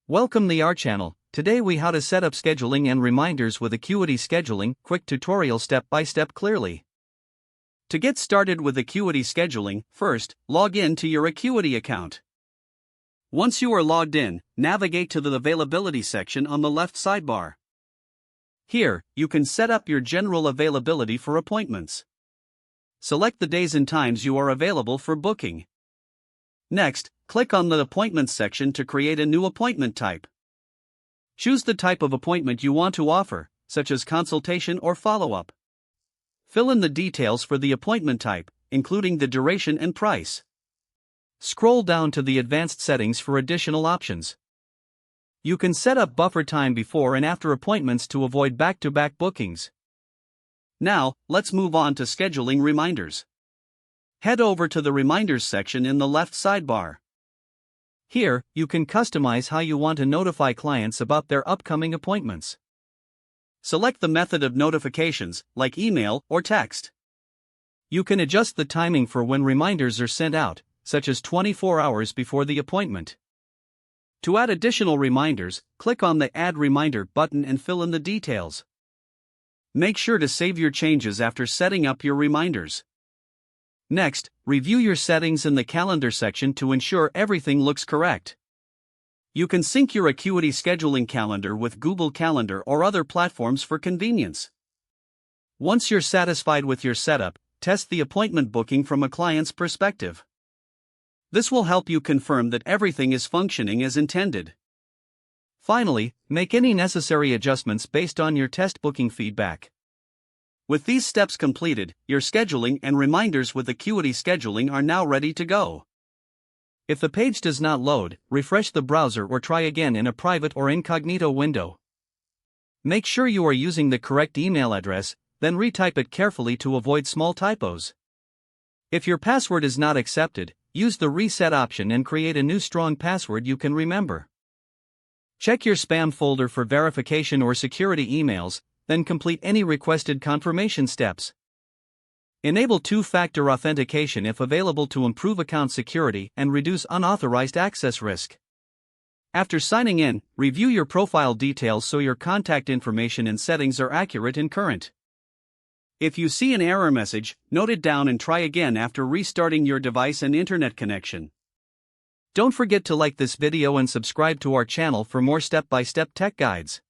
Welcome to our channel. Today we how to set up scheduling and reminders with Acuity Scheduling, quick tutorial step by step clearly. To get started with Acuity Scheduling, first, log in to your Acuity account. Once you are logged in, navigate to the availability section on the left sidebar. Here, you can set up your general availability for appointments. Select the days and times you are available for booking. Next, click on the Appointments section to create a new appointment type. Choose the type of appointment you want to offer, such as consultation or follow-up. Fill in the details for the appointment type, including the duration and price. Scroll down to the Advanced Settings for additional options. You can set up buffer time before and after appointments to avoid back-to-back bookings. Now, let's move on to scheduling reminders. Head over to the Reminders section in the left sidebar. Here, you can customize how you want to notify clients about their upcoming appointments. Select the method of notifications, like email or text. You can adjust the timing for when reminders are sent out, such as 24 hours before the appointment. To add additional reminders, click on the Add Reminder button and fill in the details. Make sure to save your changes after setting up your reminders. Next, review your settings in the Calendar section to ensure everything looks correct. You can sync your Acuity Scheduling calendar with Google Calendar or other platforms for convenience. Once you're satisfied with your setup, test the appointment booking from a client's perspective. This will help you confirm that everything is functioning as intended. Finally, make any necessary adjustments based on your test booking feedback. With these steps completed, your scheduling and reminders with Acuity Scheduling are now ready to go. If the page does not load, refresh the browser or try again in a private or incognito window. Make sure you are using the correct email address, then retype it carefully to avoid small typos. If your password is not accepted, use the reset option and create a new strong password you can remember. Check your spam folder for verification or security emails, then complete any requested confirmation steps. Enable two-factor authentication if available to improve account security and reduce unauthorized access risk. After signing in, review your profile details so your contact information and settings are accurate and current. If you see an error message, note it down and try again after restarting your device and internet connection. Don't forget to like this video and subscribe to our channel for more step-by-step tech guides.